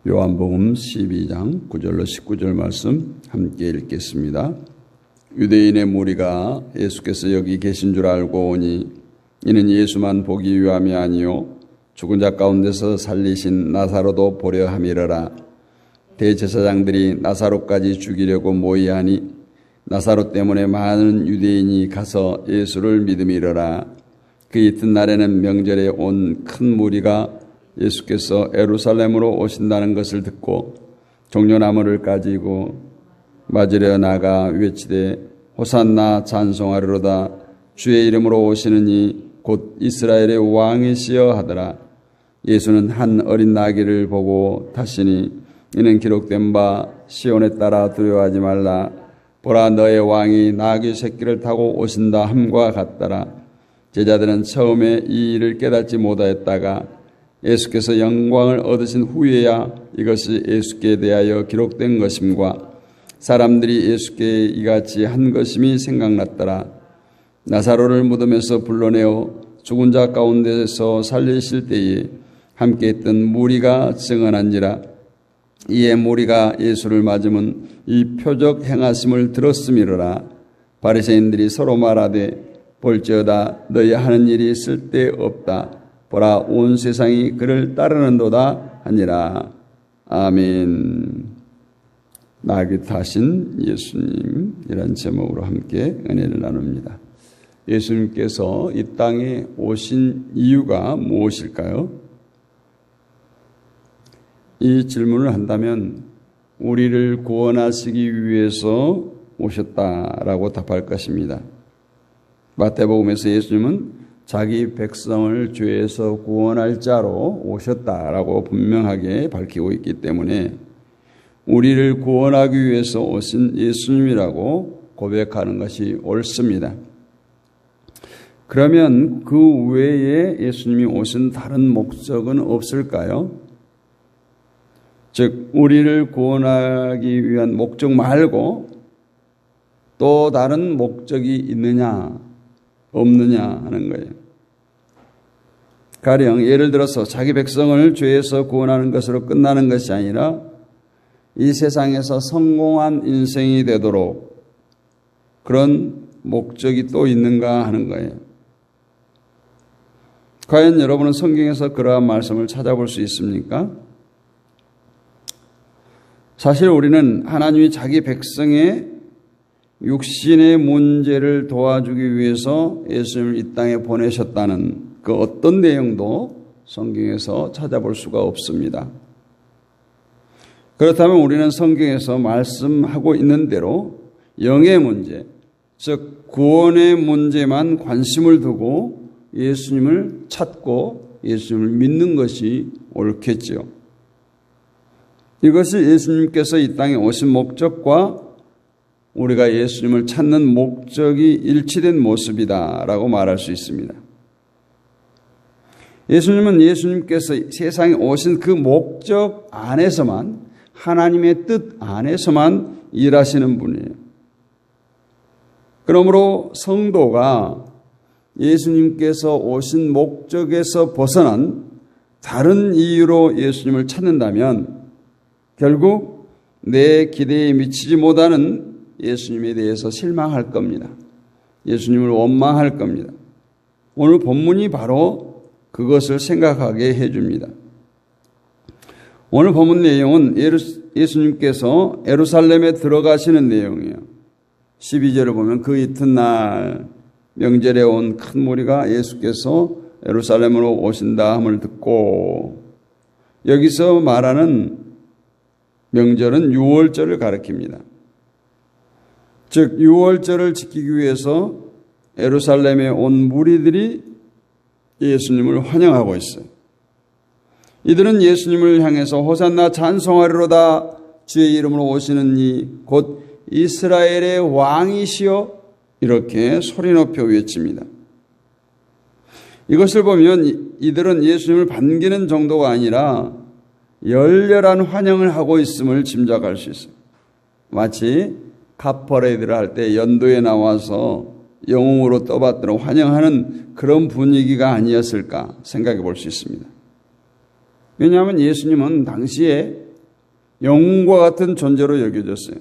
요한복음 12장 9절로 19절 말씀 함께 읽겠습니다. 유대인의 무리가 예수께서 여기 계신 줄 알고 오니 이는 예수만 보기 위함이 아니요 죽은 자 가운데서 살리신 나사로도 보려 함이러라. 대제사장들이 나사로까지 죽이려고 모의하니 나사로 때문에 많은 유대인이 가서 예수를 믿음이러라. 그 이튿날에는 명절에 온 큰 무리가 예수께서 예루살렘으로 오신다는 것을 듣고 종려나무를 가지고 맞으려 나가 외치되 호산나 찬송하리로다. 주의 이름으로 오시는 이 곧 이스라엘의 왕이시여 하더라. 예수는 한 어린 나귀를 보고 타시니 이는 기록된 바 시온에 따라 두려워하지 말라. 보라 너의 왕이 나귀 새끼를 타고 오신다 함과 같더라. 제자들은 처음에 이 일을 깨닫지 못하였다가 예수께서 영광을 얻으신 후에야 이것이 예수께 대하여 기록된 것임과 사람들이 예수께 이같이 한 것임이 생각났더라. 나사로를 무덤에서 불러내어 죽은 자 가운데서 살리실 때에 함께 있던 무리가 증언한지라. 이에 무리가 예수를 맞으면 이 표적 행하심을 들었음이로라. 바리새인들이 서로 말하되 볼지어다 너희 하는 일이 쓸데없다. 보라 온 세상이 그를 따르는도다 하니라. 아멘. 나귀 타신 예수님, 이런 제목으로 함께 은혜를 나눕니다. 예수님께서 이 땅에 오신 이유가 무엇일까요? 이 질문을 한다면 우리를 구원하시기 위해서 오셨다라고 답할 것입니다. 마태복음에서 예수님은 자기 백성을 죄에서 구원할 자로 오셨다라고 분명하게 밝히고 있기 때문에 우리를 구원하기 위해서 오신 예수님이라고 고백하는 것이 옳습니다. 그러면 그 외에 예수님이 오신 다른 목적은 없을까요? 즉 우리를 구원하기 위한 목적 말고 또 다른 목적이 있느냐 없느냐 하는 거예요. 가령 예를 들어서 자기 백성을 죄에서 구원하는 것으로 끝나는 것이 아니라 이 세상에서 성공한 인생이 되도록 그런 목적이 또 있는가 하는 거예요. 과연 여러분은 성경에서 그러한 말씀을 찾아볼 수 있습니까? 사실 우리는 하나님이 자기 백성의 육신의 문제를 도와주기 위해서 예수님을 이 땅에 보내셨다는 그 어떤 내용도 성경에서 찾아볼 수가 없습니다. 그렇다면 우리는 성경에서 말씀하고 있는 대로 영의 문제, 즉 구원의 문제만 관심을 두고 예수님을 찾고 예수님을 믿는 것이 옳겠지요. 이것이 예수님께서 이 땅에 오신 목적과 우리가 예수님을 찾는 목적이 일치된 모습이다라고 말할 수 있습니다. 예수님께서 세상에 오신 그 목적 안에서만, 하나님의 뜻 안에서만 일하시는 분이에요. 그러므로 성도가 예수님께서 오신 목적에서 벗어난 다른 이유로 예수님을 찾는다면 결국 내 기대에 미치지 못하는 예수님에 대해서 실망할 겁니다. 예수님을 원망할 겁니다. 오늘 본문이 바로 그것을 생각하게 해줍니다. 오늘 본문 내용은 예수님께서 예루살렘에 들어가시는 내용이에요. 12절을 보면 그 이튿날 명절에 온 큰 무리가 예수께서 예루살렘으로 오신다 함을 듣고, 여기서 말하는 명절은 유월절을 가리킵니다. 즉 유월절을 지키기 위해서 예루살렘에 온 무리들이 예수님을 환영하고 있어요. 이들은 예수님을 향해서 호산나 찬송하리로다. 주의 이름으로 오시는 이 곧 이스라엘의 왕이시여 이렇게 소리 높여 외칩니다. 이것을 보면 이들은 예수님을 반기는 정도가 아니라 열렬한 환영을 하고 있음을 짐작할 수 있어요. 마치 카퍼레이드를 할 때 연도에 나와서 영웅으로 떠받들어 환영하는 그런 분위기가 아니었을까 생각해 볼 수 있습니다. 왜냐하면 예수님은 당시에 영웅과 같은 존재로 여겨졌어요.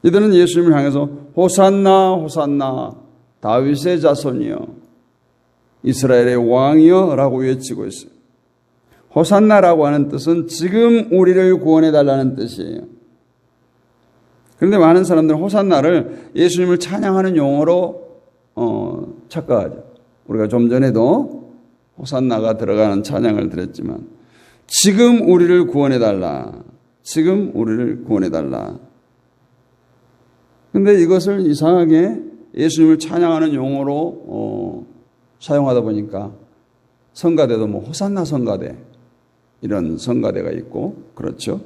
이들은 예수님을 향해서 호산나 호산나 다윗의 자손이여 이스라엘의 왕이여 라고 외치고 있어요. 호산나라고 하는 뜻은 지금 우리를 구원해달라는 뜻이에요. 그런데 많은 사람들은 호산나를 예수님을 찬양하는 용어로 착각하죠. 우리가 좀 전에도 호산나가 들어가는 찬양을 드렸지만 지금 우리를 구원해달라. 지금 우리를 구원해달라. 그런데 이것을 이상하게 예수님을 찬양하는 용어로 사용하다 보니까 성가대도 뭐 호산나 성가대 이런 성가대가 있고 그렇죠.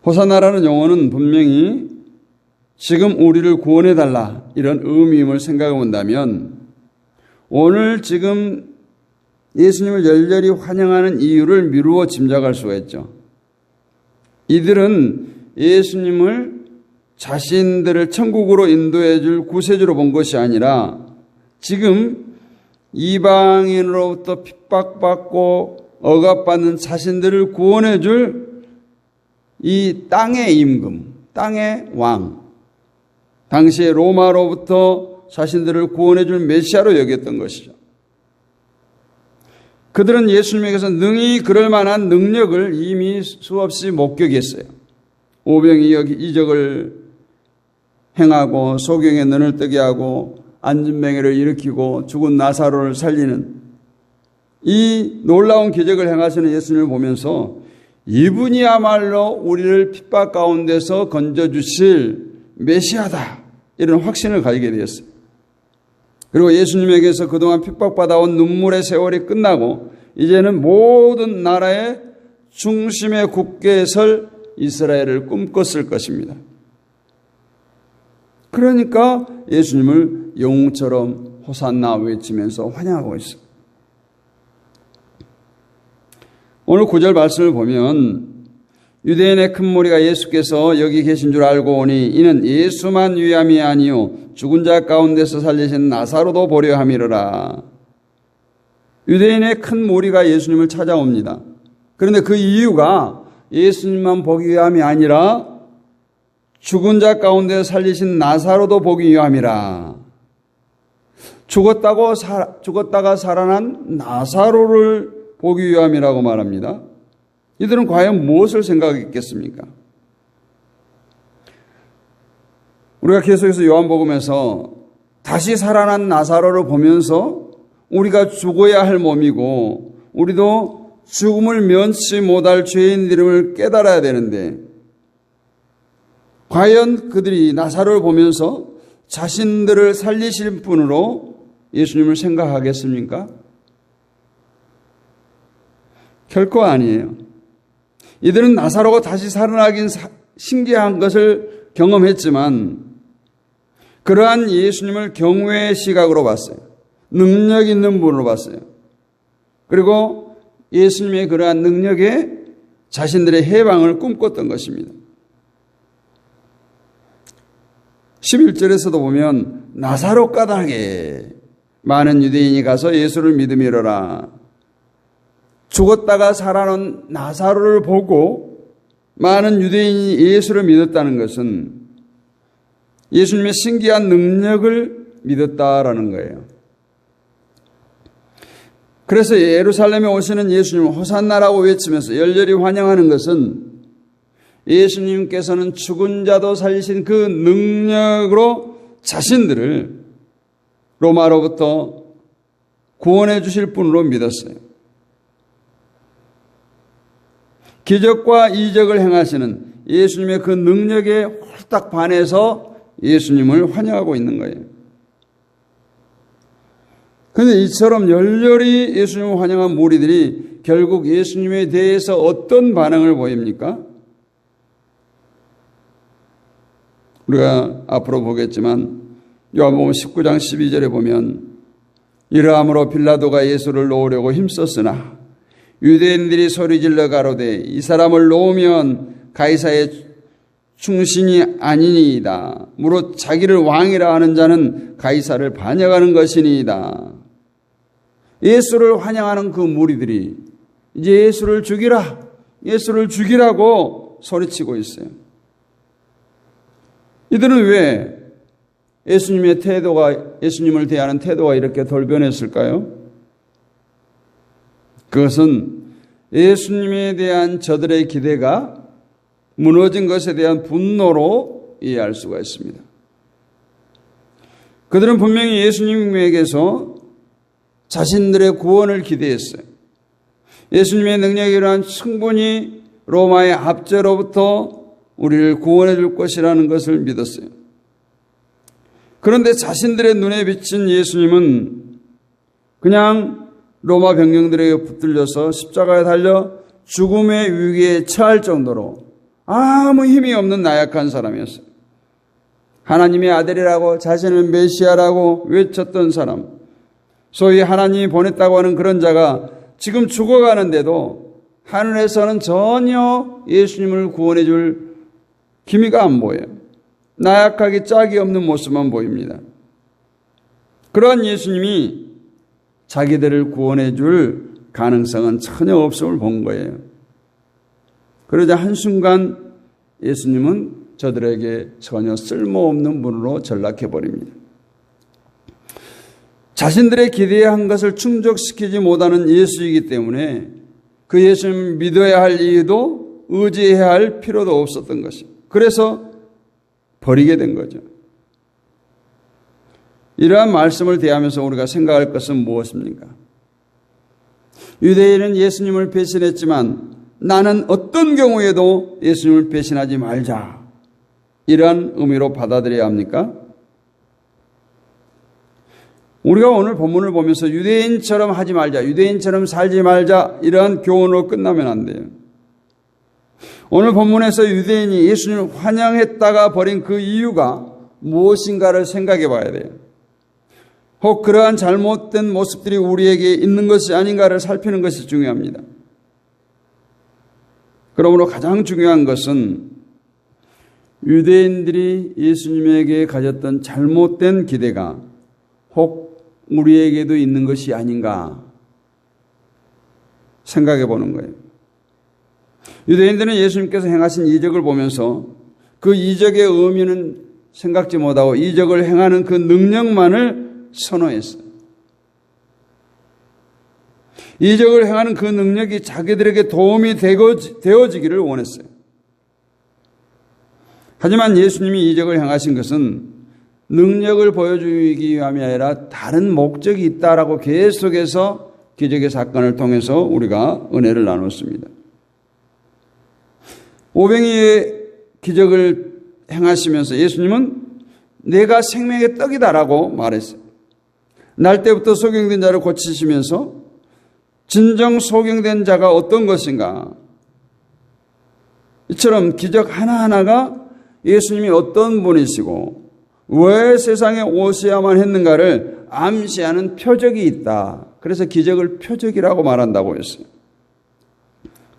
호산나라는 용어는 분명히 지금 우리를 구원해달라 이런 의미임을 생각해 본다면 오늘 지금 예수님을 열렬히 환영하는 이유를 미루어 짐작할 수가 있죠. 이들은 예수님을 자신들을 천국으로 인도해 줄 구세주로 본 것이 아니라 지금 이방인으로부터 핍박받고 억압받는 자신들을 구원해 줄 이 땅의 임금, 땅의 왕, 당시에 로마로부터 자신들을 구원해 줄 메시아로 여겼던 것이죠. 그들은 예수님에게서 능히 그럴 만한 능력을 이미 수없이 목격했어요. 오병이적을 행하고 소경의 눈을 뜨게 하고 안진뱅이를 일으키고 죽은 나사로를 살리는 이 놀라운 기적을 행하시는 예수님을 보면서 이분이야말로 우리를 핍박 가운데서 건져주실 메시아다 이런 확신을 가지게 되었어요. 그리고 예수님에게서 그동안 핍박받아온 눈물의 세월이 끝나고 이제는 모든 나라의 중심에 굳게 설 이스라엘을 꿈꿨을 것입니다. 그러니까 예수님을 영웅처럼 호산나 외치면서 환영하고 있어요. 오늘 9절 말씀을 보면 유대인의 큰 무리가 예수께서 여기 계신 줄 알고 오니 이는 예수만 위함이 아니요 죽은 자 가운데서 살리신 나사로도 보려 함이로라. 유대인의 큰 무리가 예수님을 찾아옵니다. 그런데 그 이유가 예수님만 보기 위함이 아니라 죽은 자 가운데서 살리신 나사로도 보기 위함이라. 죽었다가 살아난 나사로를 보기 위함이라고 말합니다. 이들은 과연 무엇을 생각했겠습니까? 우리가 계속해서 요한복음에서 다시 살아난 나사로를 보면서 우리가 죽어야 할 몸이고 우리도 죽음을 면치 못할 죄인들임을 깨달아야 되는데 과연 그들이 나사로를 보면서 자신들을 살리실 분으로 예수님을 생각하겠습니까? 결코 아니에요. 이들은 나사로가 다시 살아나긴 신기한 것을 경험했지만 그러한 예수님을 경외의 시각으로 봤어요. 능력 있는 분으로 봤어요. 그리고 예수님의 그러한 능력에 자신들의 해방을 꿈꿨던 것입니다. 11절에서도 보면 나사로 까닭에 많은 유대인이 가서 예수를 믿음이로라. 죽었다가 살아난 나사로를 보고 많은 유대인이 예수를 믿었다는 것은 예수님의 신기한 능력을 믿었다라는 거예요. 그래서 예루살렘에 오시는 예수님을 호산나라고 외치면서 열렬히 환영하는 것은 예수님께서는 죽은 자도 살리신 그 능력으로 자신들을 로마로부터 구원해 주실 분으로 믿었어요. 기적과 이적을 행하시는 예수님의 그 능력에 홀딱 반해서 예수님을 환영하고 있는 거예요. 그런데 이처럼 열렬히 예수님을 환영한 무리들이 결국 예수님에 대해서 어떤 반응을 보입니까? 우리가 앞으로 보겠지만 요한복음 19장 12절에 보면 이러함으로 빌라도가 예수를 놓으려고 힘썼으나 유대인들이 소리질러 가로되 이 사람을 놓으면 가이사의 충신이 아니니이다. 무릇 자기를 왕이라 하는 자는 가이사를 반역하는 것이니이다. 예수를 환영하는 그 무리들이 이제 예수를 죽이라, 예수를 죽이라고 소리치고 있어요. 이들은 왜 예수님을 대하는 태도가 이렇게 돌변했을까요? 그것은 예수님에 대한 저들의 기대가 무너진 것에 대한 분노로 이해할 수가 있습니다. 그들은 분명히 예수님에게서 자신들의 구원을 기대했어요. 예수님의 능력이 일어난 충분히 로마의 압제로부터 우리를 구원해 줄 것이라는 것을 믿었어요. 그런데 자신들의 눈에 비친 예수님은 그냥 로마 병령들에게 붙들려서 십자가에 달려 죽음의 위기에 처할 정도로 아무 힘이 없는 나약한 사람이었어요. 하나님의 아들이라고 자신을 메시아라고 외쳤던 사람, 소위 하나님이 보냈다고 하는 그런 자가 지금 죽어가는데도 하늘에서는 전혀 예수님을 구원해 줄 기미가 안 보여요. 나약하게 짝이 없는 모습만 보입니다. 그러한 예수님이 자기들을 구원해 줄 가능성은 전혀 없음을 본 거예요. 그러자 한순간 예수님은 저들에게 전혀 쓸모없는 분으로 전락해버립니다. 자신들의 기대한 것을 충족시키지 못하는 예수이기 때문에 그 예수님을 믿어야 할 이유도 의지해야 할 필요도 없었던 것입니다. 그래서 버리게 된 거죠. 이러한 말씀을 대하면서 우리가 생각할 것은 무엇입니까? 유대인은 예수님을 배신했지만 나는 어떤 경우에도 예수님을 배신하지 말자. 이러한 의미로 받아들여야 합니까? 우리가 오늘 본문을 보면서 유대인처럼 하지 말자, 유대인처럼 살지 말자 이러한 교훈으로 끝나면 안 돼요. 오늘 본문에서 유대인이 예수님을 환영했다가 버린 그 이유가 무엇인가를 생각해 봐야 돼요. 혹 그러한 잘못된 모습들이 우리에게 있는 것이 아닌가를 살피는 것이 중요합니다. 그러므로 가장 중요한 것은 유대인들이 예수님에게 가졌던 잘못된 기대가 혹 우리에게도 있는 것이 아닌가 생각해 보는 거예요. 유대인들은 예수님께서 행하신 이적을 보면서 그 이적의 의미는 생각지 못하고 이적을 행하는 그 능력만을 선호했어요. 이적을 행하는 그 능력이 자기들에게 도움이 되어지기를 원했어요. 하지만 예수님이 이적을 행하신 것은 능력을 보여주기 위함이 아니라 다른 목적이 있다라고 계속해서 기적의 사건을 통해서 우리가 은혜를 나눴습니다. 오병이의 기적을 행하시면서 예수님은 내가 생명의 떡이다라고 말했어요. 날 때부터 소경된 자를 고치시면서 진정 소경된 자가 어떤 것인가, 이처럼 기적 하나하나가 예수님이 어떤 분이시고 왜 세상에 오셔야만 했는가를 암시하는 표적이 있다. 그래서 기적을 표적이라고 말한다고 했어요.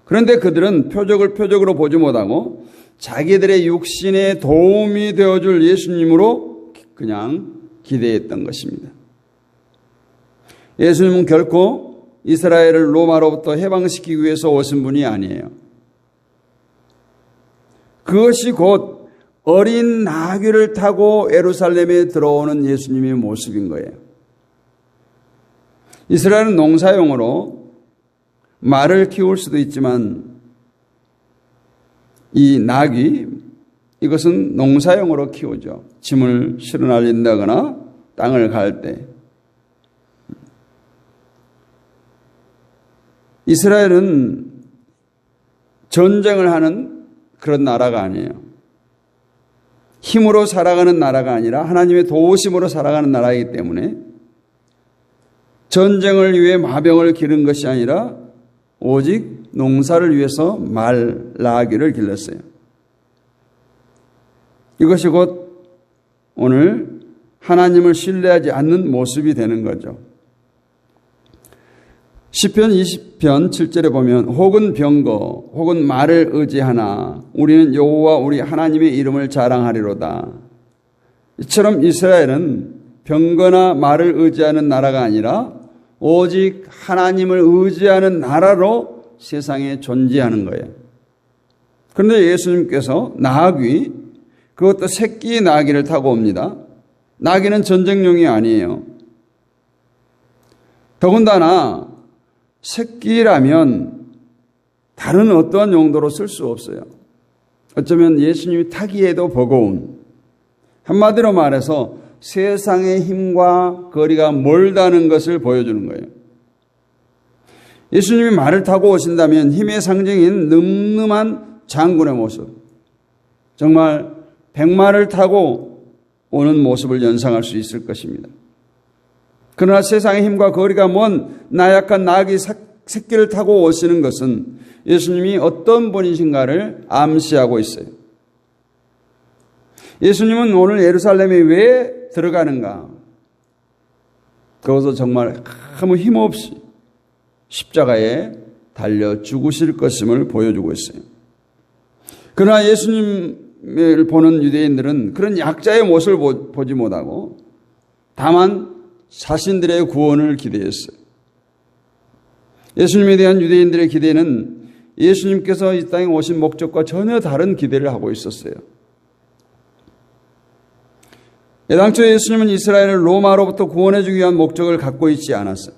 그런데 그들은 표적을 표적으로 보지 못하고 자기들의 육신에 도움이 되어줄 예수님으로 그냥 기대했던 것입니다. 예수님은 결코 이스라엘을 로마로부터 해방시키기 위해서 오신 분이 아니에요. 그것이 곧 어린 나귀를 타고 예루살렘에 들어오는 예수님의 모습인 거예요. 이스라엘은 농사용으로 말을 키울 수도 있지만 이 나귀, 이것은 농사용으로 키우죠. 짐을 실어 날린다거나 땅을 갈 때. 이스라엘은 전쟁을 하는 그런 나라가 아니에요. 힘으로 살아가는 나라가 아니라 하나님의 도우심으로 살아가는 나라이기 때문에 전쟁을 위해 마병을 기른 것이 아니라 오직 농사를 위해서 말, 나귀를 길렀어요. 이것이 곧 오늘 하나님을 신뢰하지 않는 모습이 되는 거죠. 시편 20편 7절에 보면 혹은 병거 혹은 말을 의지하나 우리는 여호와 우리 하나님의 이름을 자랑하리로다. 이처럼 이스라엘은 병거나 말을 의지하는 나라가 아니라 오직 하나님을 의지하는 나라로 세상에 존재하는 거예요. 그런데 예수님께서 나귀, 그것도 새끼 나귀를 타고 옵니다. 나귀는 전쟁용이 아니에요. 더군다나 새끼라면 다른 어떠한 용도로 쓸 수 없어요. 어쩌면 예수님이 타기에도 버거운, 한마디로 말해서 세상의 힘과 거리가 멀다는 것을 보여주는 거예요. 예수님이 말을 타고 오신다면 힘의 상징인 늠름한 장군의 모습, 정말 백마를 타고 오는 모습을 연상할 수 있을 것입니다. 그러나 세상의 힘과 거리가 먼 나약한 나귀 새끼를 타고 오시는 것은 예수님이 어떤 분이신가를 암시하고 있어요. 예수님은 오늘 예루살렘에 왜 들어가는가? 그것은 정말 아무 힘없이 십자가에 달려 죽으실 것임을 보여주고 있어요. 그러나 예수님을 보는 유대인들은 그런 약자의 모습을 보지 못하고 다만 자신들의 구원을 기대했어요. 예수님에 대한 유대인들의 기대는 예수님께서 이 땅에 오신 목적과 전혀 다른 기대를 하고 있었어요. 애당초 예수님은 이스라엘을 로마로부터 구원해주기 위한 목적을 갖고 있지 않았어요.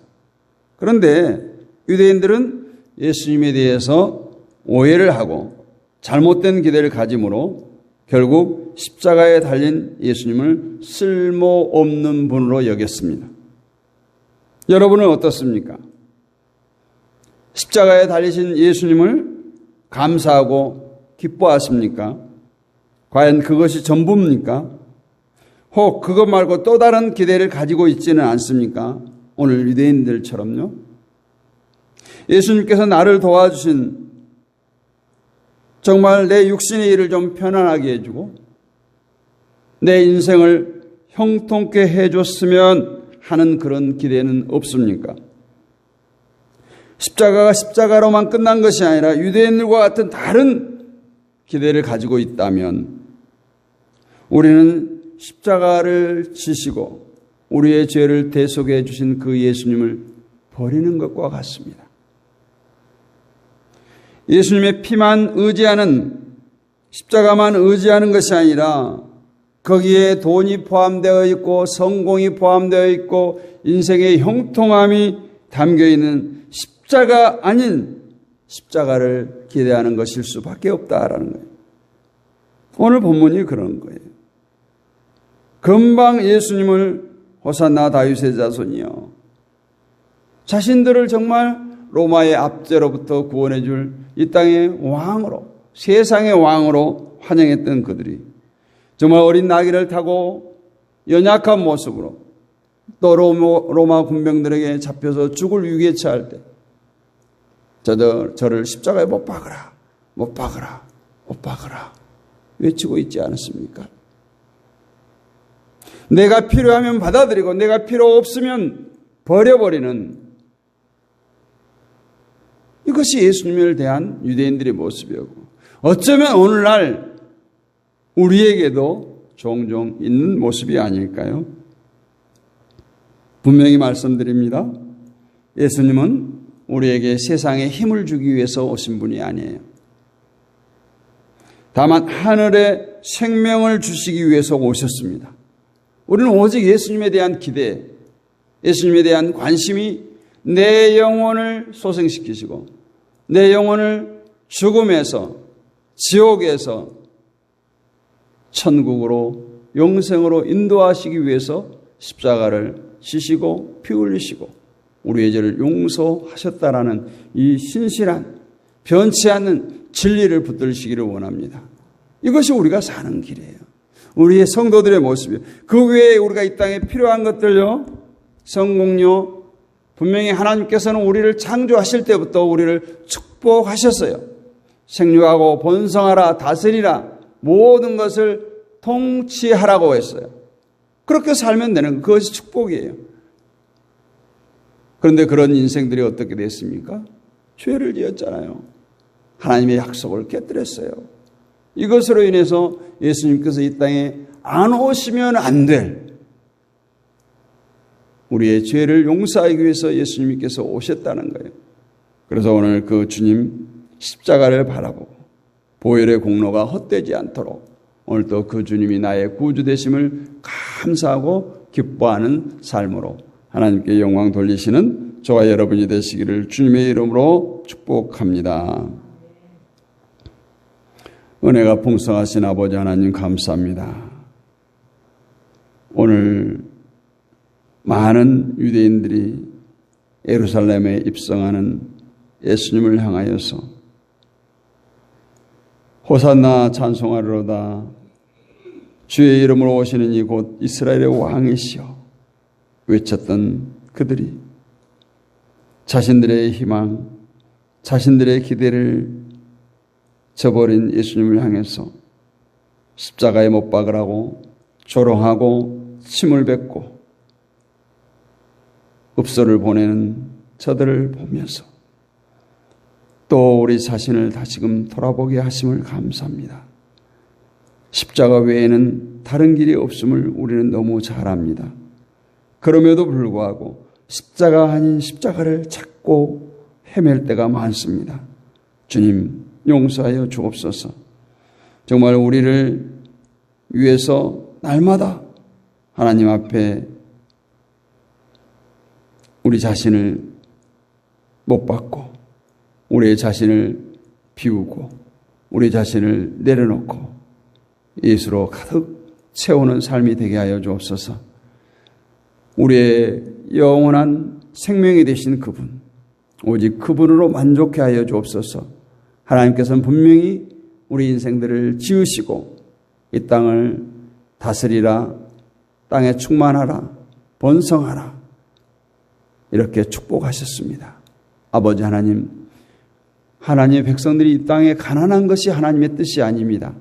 그런데 유대인들은 예수님에 대해서 오해를 하고 잘못된 기대를 가짐으로 결국 십자가에 달린 예수님을 쓸모없는 분으로 여겼습니다. 여러분은 어떻습니까? 십자가에 달리신 예수님을 감사하고 기뻐하십니까? 과연 그것이 전부입니까? 혹 그것 말고 또 다른 기대를 가지고 있지는 않습니까? 오늘 유대인들처럼요. 예수님께서 나를 도와주신, 정말 내 육신의 일을 좀 편안하게 해주고 내 인생을 형통케 해줬으면 하는 그런 기대는 없습니까? 십자가가 십자가로만 끝난 것이 아니라 유대인들과 같은 다른 기대를 가지고 있다면 우리는 십자가를 지시고 우리의 죄를 대속해 주신 그 예수님을 버리는 것과 같습니다. 예수님의 피만 의지하는, 십자가만 의지하는 것이 아니라 거기에 돈이 포함되어 있고 성공이 포함되어 있고 인생의 형통함이 담겨 있는 십자가 아닌 십자가를 기대하는 것일 수밖에 없다라는 거예요. 오늘 본문이 그런 거예요. 금방 예수님을 호산나 다윗의 자손이여, 자신들을 정말 로마의 압제로부터 구원해 줄 이 땅의 왕으로, 세상의 왕으로 환영했던 그들이 정말 어린 나귀를 타고 연약한 모습으로 또 로마 군병들에게 잡혀서 죽을 위기에 처할 때 저를 십자가에 못 박으라, 못 박으라, 못 박으라 외치고 있지 않았습니까? 내가 필요하면 받아들이고 내가 필요 없으면 버려버리는, 이것이 예수님에 대한 유대인들의 모습이었고 어쩌면 오늘날 우리에게도 종종 있는 모습이 아닐까요? 분명히 말씀드립니다. 예수님은 우리에게 세상에 힘을 주기 위해서 오신 분이 아니에요. 다만 하늘의 생명을 주시기 위해서 오셨습니다. 우리는 오직 예수님에 대한 기대, 예수님에 대한 관심이 내 영혼을 소생시키시고 내 영혼을 죽음에서, 지옥에서 천국으로, 영생으로 인도하시기 위해서 십자가를 지시고 피 흘리시고 우리의 죄를 용서하셨다라는 이 신실한, 변치 않는 진리를 붙들으시기를 원합니다. 이것이 우리가 사는 길이에요. 우리의 성도들의 모습이에요. 그 외에 우리가 이 땅에 필요한 것들요, 성공요, 분명히 하나님께서는 우리를 창조하실 때부터 우리를 축복하셨어요. 생육하고 번성하라, 다스리라, 모든 것을 통치하라고 했어요. 그렇게 살면 되는 거, 그것이 축복이에요. 그런데 그런 인생들이 어떻게 됐습니까? 죄를 지었잖아요. 하나님의 약속을 깨뜨렸어요. 이것으로 인해서 예수님께서 이 땅에 안 오시면 안 될, 우리의 죄를 용서하기 위해서 예수님께서 오셨다는 거예요. 그래서 오늘 그 주님 십자가를 바라보고 보혈의 공로가 헛되지 않도록 오늘 또 그 주님이 나의 구주 되심을 감사하고 기뻐하는 삶으로 하나님께 영광 돌리시는 저와 여러분이 되시기를 주님의 이름으로 축복합니다. 은혜가 풍성하신 아버지 하나님 감사합니다. 오늘 많은 유대인들이 예루살렘에 입성하는 예수님을 향하여서 호산나 찬송하리로다 주의 이름으로 오시는 이 곧 이스라엘의 왕이시여 외쳤던 그들이 자신들의 희망, 자신들의 기대를 저버린 예수님을 향해서 십자가에 못 박으라고 조롱하고 침을 뱉고 읍소를 보내는 저들을 보면서 또 우리 자신을 다시금 돌아보게 하심을 감사합니다. 십자가 외에는 다른 길이 없음을 우리는 너무 잘 압니다. 그럼에도 불구하고 십자가 아닌 십자가를 찾고 헤맬 때가 많습니다. 주님 용서하여 주옵소서. 정말 우리를 위해서 날마다 하나님 앞에 우리 자신을 못 받고 우리의 자신을 비우고 우리 자신을 내려놓고 예수로 가득 채우는 삶이 되게 하여 주옵소서. 우리의 영원한 생명이 되신 그분, 오직 그분으로 만족해 하여 주옵소서. 하나님께서는 분명히 우리 인생들을 지으시고 이 땅을 다스리라, 땅에 충만하라, 번성하라 이렇게 축복하셨습니다. 아버지 하나님, 하나님의 백성들이 이 땅에 가난한 것이 하나님의 뜻이 아닙니다.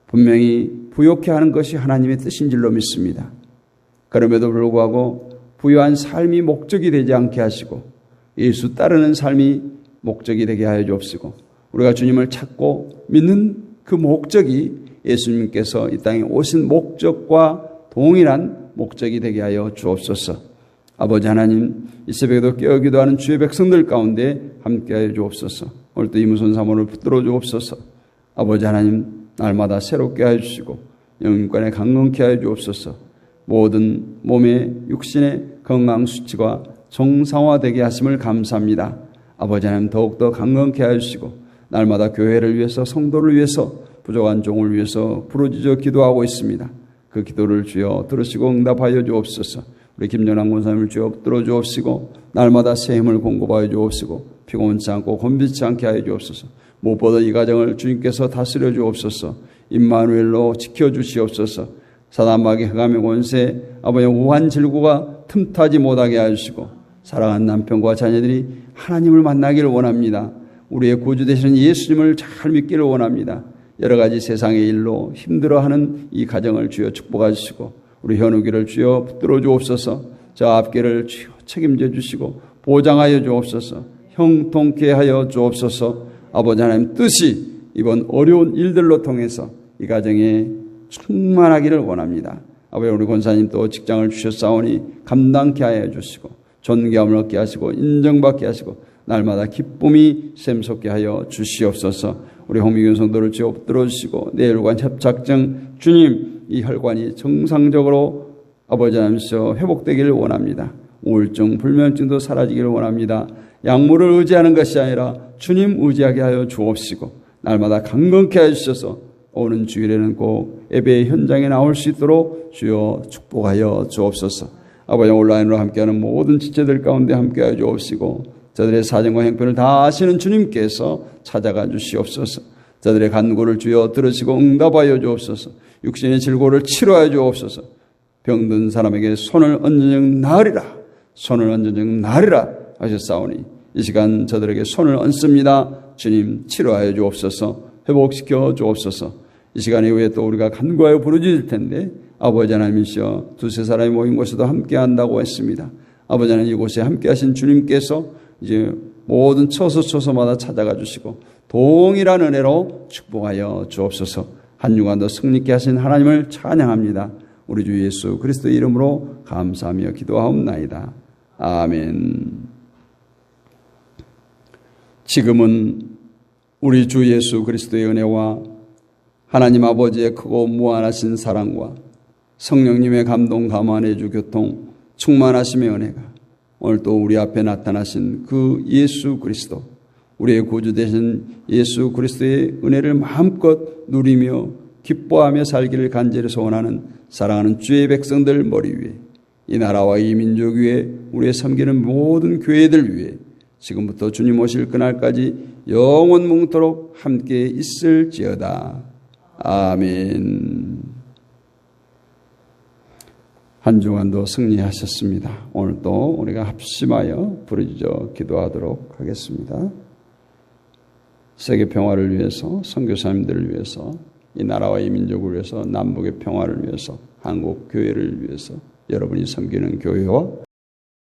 분명히 부욕해 하는 것이 하나님의 뜻인 줄로 믿습니다. 그럼에도 불구하고 부유한 삶이 목적이 되지 않게 하시고 예수 따르는 삶이 목적이 되게 하여 주옵시고 우리가 주님을 찾고 믿는 그 목적이 예수님께서 이 땅에 오신 목적과 동일한 목적이 되게 하여 주옵소서. 아버지 하나님, 이 새벽에도 깨어 기도하는 주의 백성들 가운데 함께하여 주옵소서. 오늘도 이무선 사모를 붙들어 주옵소서. 아버지 하나님, 날마다 새롭게 하여 주시고 영육간에 강건케 하여 주옵소서. 모든 몸의 육신의 건강 수치가 정상화되게 하심을 감사합니다. 아버지 하나님, 더욱더 강건케 하여 주시고 날마다 교회를 위해서, 성도를 위해서, 부족한 종을 위해서 부르짖어 기도하고 있습니다. 그 기도를 주여 들으시고 응답하여 주옵소서. 우리 김연한 권사님을 주여 붙들어 주옵시고 날마다 새 힘을 공급하여 주옵시고 피곤치 않고 곤비치 않게 하여 주옵소서. 무엇보다 이 가정을 주님께서 다스려 주옵소서. 임마누엘로 지켜주시옵소서. 사단마귀 흑암의 권세, 아버지의 우한 질고가 틈타지 못하게 하시고 사랑하는 남편과 자녀들이 하나님을 만나기를 원합니다. 우리의 구주 되시는 예수님을 잘 믿기를 원합니다. 여러 가지 세상의 일로 힘들어하는 이 가정을 주여 축복하시고 우리 현우기를 주여 붙들어 주옵소서. 저 앞길을 주여 책임져 주시고 보장하여 주옵소서. 형통케 하여 주옵소서. 아버지 하나님 뜻이 이번 어려운 일들로 통해서 이 가정에 충만하기를 원합니다. 아버지 우리 권사님 또 직장을 주셨사오니 감당케 하여 주시고 존귀함을 얻게 하시고 인정받게 하시고 날마다 기쁨이 샘솟게 하여 주시옵소서. 우리 홍미균 성도를 주여 붙들어 주시고 뇌혈관 협착증 주님 이 혈관이 정상적으로 아버지 하나님께서 회복되기를 원합니다. 우울증, 불면증도 사라지기를 원합니다. 약물을 의지하는 것이 아니라 주님 의지하게 하여 주옵시고 날마다 강건케 하여 주셔서 오는 주일에는 꼭 예배의 현장에 나올 수 있도록 주여 축복하여 주옵소서. 아버지 온라인으로 함께하는 모든 지체들 가운데 함께하여 주옵시고 저들의 사정과 형편을 다 아시는 주님께서 찾아가 주시옵소서. 저들의 간구를 주여 들으시고 응답하여 주옵소서. 육신의 질고를 치료하여 주옵소서. 병든 사람에게 손을 얹은 나으리라. 손을 얹은 나으리라 하셨사오니 이 시간 저들에게 손을 얹습니다. 주님 치료하여 주옵소서. 회복시켜 주옵소서. 이 시간 이후에 또 우리가 간구하여 부르짖을 텐데 아버지 하나님이시여 두세 사람이 모인 곳에도 함께한다고 했습니다. 아버지 하나님 이곳에 함께하신 주님께서 이제 모든 처소처소마다 찾아가 주시고 동일한 은혜로 축복하여 주옵소서. 한 주간 더 승리케 하신 하나님을 찬양합니다. 우리 주 예수 그리스도 이름으로 감사하며 기도하옵나이다. 아멘. 지금은 우리 주 예수 그리스도의 은혜와 하나님 아버지의 크고 무한하신 사랑과 성령님의 감동 감화의 주 교통 충만하심의 은혜가 오늘 또 우리 앞에 나타나신 그 예수 그리스도, 우리의 구주 되신 예수 그리스도의 은혜를 마음껏 누리며 기뻐하며 살기를 간절히 소원하는 사랑하는 주의 백성들 머리 위에, 이 나라와 이 민족 위에, 우리의 섬기는 모든 교회들 위에 지금부터 주님 오실 그날까지 영원 뭉토록 함께 있을지어다. 아멘. 한 주간도 승리하셨습니다. 오늘도 우리가 합심하여 부르짖어 기도하도록 하겠습니다. 세계 평화를 위해서, 선교사님들을 위해서, 이 나라와 이 민족을 위해서, 남북의 평화를 위해서, 한국 교회를 위해서, 여러분이 섬기는 교회와